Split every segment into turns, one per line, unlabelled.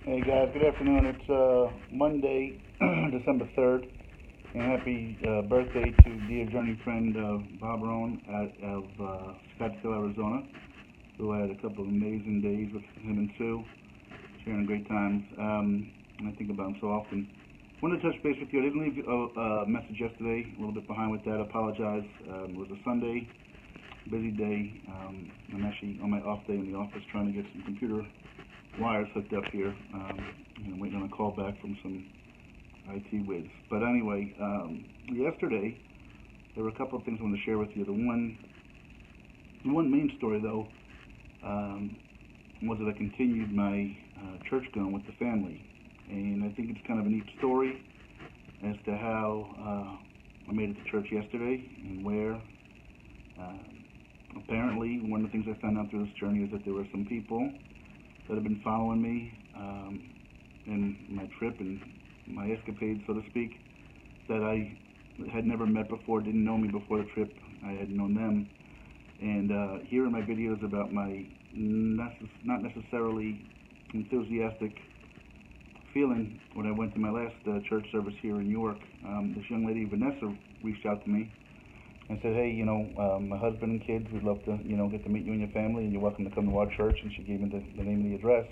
Hey guys, good afternoon. It's Monday, December 3rd, and happy birthday to dear journey friend Bob Rohn out of Scottsdale, Arizona, who had a couple of amazing days with him and Sue, sharing great times. And I think about him so often. Wanted to touch base with you. I didn't leave a message yesterday, a little bit behind with that. I apologize. It was a Sunday, busy day. I'm actually on my off day in the office trying to get some computer wires hooked up here. I'm waiting on a call back from some IT whiz. But anyway, yesterday there were a couple of things I wanted to share with you. The one main story though was that I continued my church going with the family, and I think it's kind of a neat story as to how I made it to church yesterday and where. Apparently, one of the things I found out through this journey is that there were some people that have been following me in my trip and my escapades, so to speak, that I had never met before, didn't know me before the trip. I had known them. And hearing my videos about my not necessarily enthusiastic feeling when I went to my last church service here in York, this young lady, Vanessa, reached out to me and said, hey, my husband and kids, we'd love to, get to meet you and your family, and you're welcome to come to our church. And she gave me the name of the address.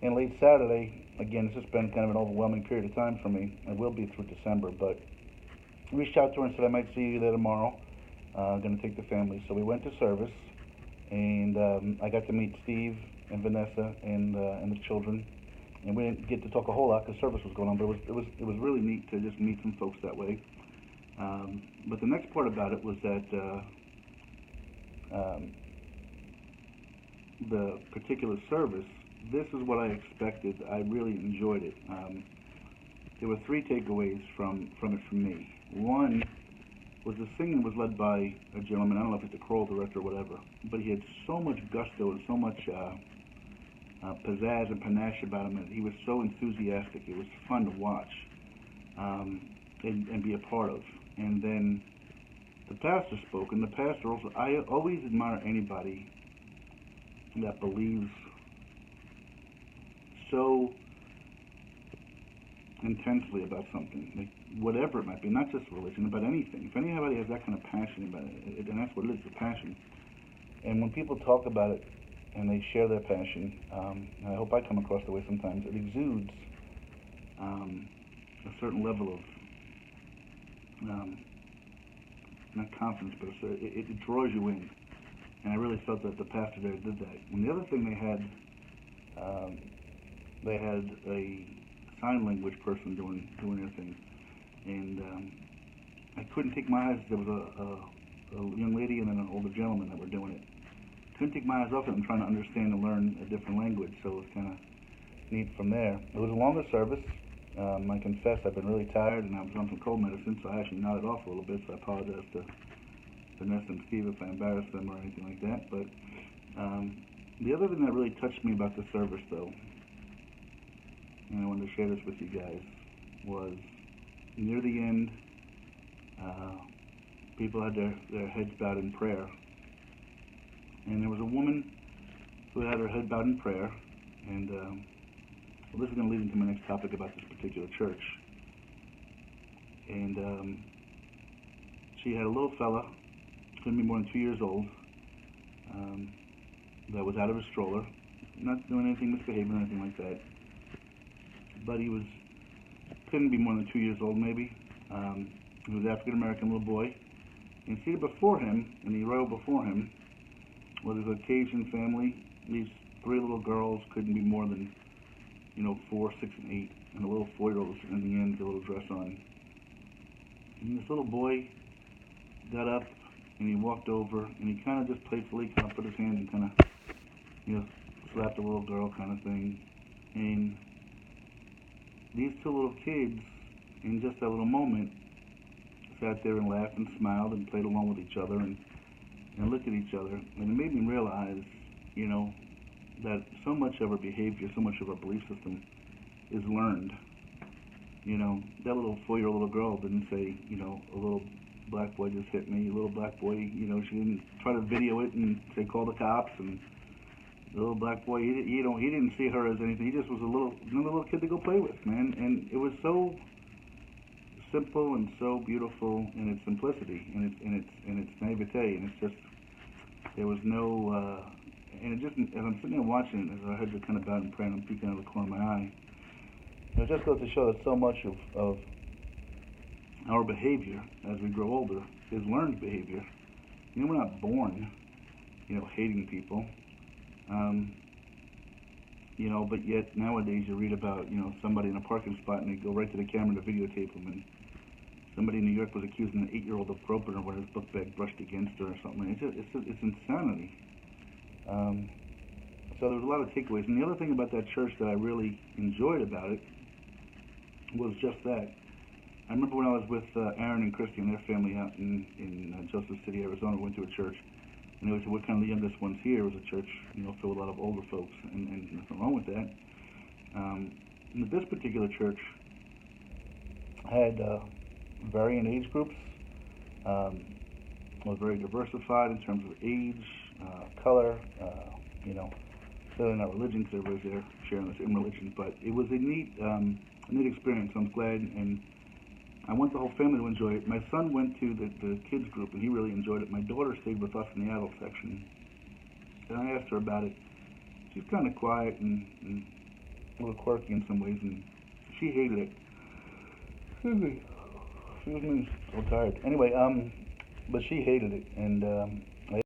And late Saturday, again, it's just been kind of an overwhelming period of time for me. It will be through December, but I reached out to her and said I might see you there tomorrow. I'm going to take the family. So we went to service, and I got to meet Steve and Vanessa and the children. And we didn't get to talk a whole lot because service was going on, but it was really neat to just meet some folks that way. But the next part about it was that the particular service, this is what I expected. I really enjoyed it. There were three takeaways from it for me. One was the singing was led by a gentleman. I don't know if it's a choral director or whatever, but he had so much gusto and so much pizzazz and panache about him, and he was so enthusiastic. It was fun to watch and be a part of. And then the pastor spoke, and the pastor also. I always admire anybody that believes so intensely about something, like whatever it might be, not just religion, about anything. If anybody has that kind of passion about it, and that's what it is, the passion. And when people talk about it and they share their passion, and I hope I come across the way sometimes, it exudes a certain level of not confidence, but it draws you in. And I really felt that the pastor there did that. And the other thing they had a sign language person doing their thing, and I couldn't take my eyes. There was a young lady and then an older gentleman that were doing it. Couldn't take my eyes off it. I'm trying to understand and learn a different language, so it was kind of neat from there. It was a longer service. I confess I've been really tired and I was on some cold medicine, so I actually nodded off a little bit, so I apologize to Vanessa and Steve if I embarrassed them or anything like that. But the other thing that really touched me about the service, though, and I wanted to share this with you guys, was near the end, people had their heads bowed in prayer. And there was a woman who had her head bowed in prayer, and well, this is going to lead into my next topic about this particular church. And she had a little fella, couldn't be more than 2 years old, that was out of his stroller, not doing anything misbehaving or anything like that, but couldn't be more than 2 years old maybe. He was African American little boy, and seated before him, in the row before him, was a Caucasian family. These three little girls couldn't be more than 4, 6, and 8, and a little 4-year-old was sitting in the end with a little dress on. And this little boy got up and he walked over and he kind of just playfully kind of put his hand and kind of slapped the little girl kind of thing. And these two little kids, in just that little moment, sat there and laughed and smiled and played along with each other and looked at each other. And it made me realize, that so much of our behavior, so much of our belief system is learned. That little 4-year-old little girl didn't say, a little black boy just hit me, a little black boy, she didn't try to video it and say call the cops and The little black boy, he didn't see her as anything. He just was another little kid to go play with, man. And it was so simple and so beautiful in its simplicity and its naivete, and it's just there was no and it just as I'm sitting there watching it, as I heard you kind of bowed and praying, I'm peeking out of the corner of my eye. It just goes to show that so much of our behavior as we grow older is learned behavior. You know, we're not born, hating people. But yet nowadays you read about, somebody in a parking spot and they go right to the camera to videotape them, and somebody in New York was accusing an 8-year-old of groping her when his book bag brushed against her or something. It's insanity. So there was a lot of takeaways. And the other thing about that church that I really enjoyed about it was just that. I remember when I was with Aaron and Christy and their family out in Joseph City, Arizona. We went to a church, and they said, "We're kind of the youngest ones here." It was a church, filled with a lot of older folks, and nothing wrong with that. This particular church had varying age groups. Was very diversified in terms of age, color, clearly not religion because everybody's there sharing the same religion, but it was a neat experience. I'm glad, and I want the whole family to enjoy it. My son went to the kids group, and he really enjoyed it. My daughter stayed with us in the adult section, and I asked her about it. She's kind of quiet and a little quirky in some ways, and she hated it. Excuse me, so tired. Anyway, but she hated it, and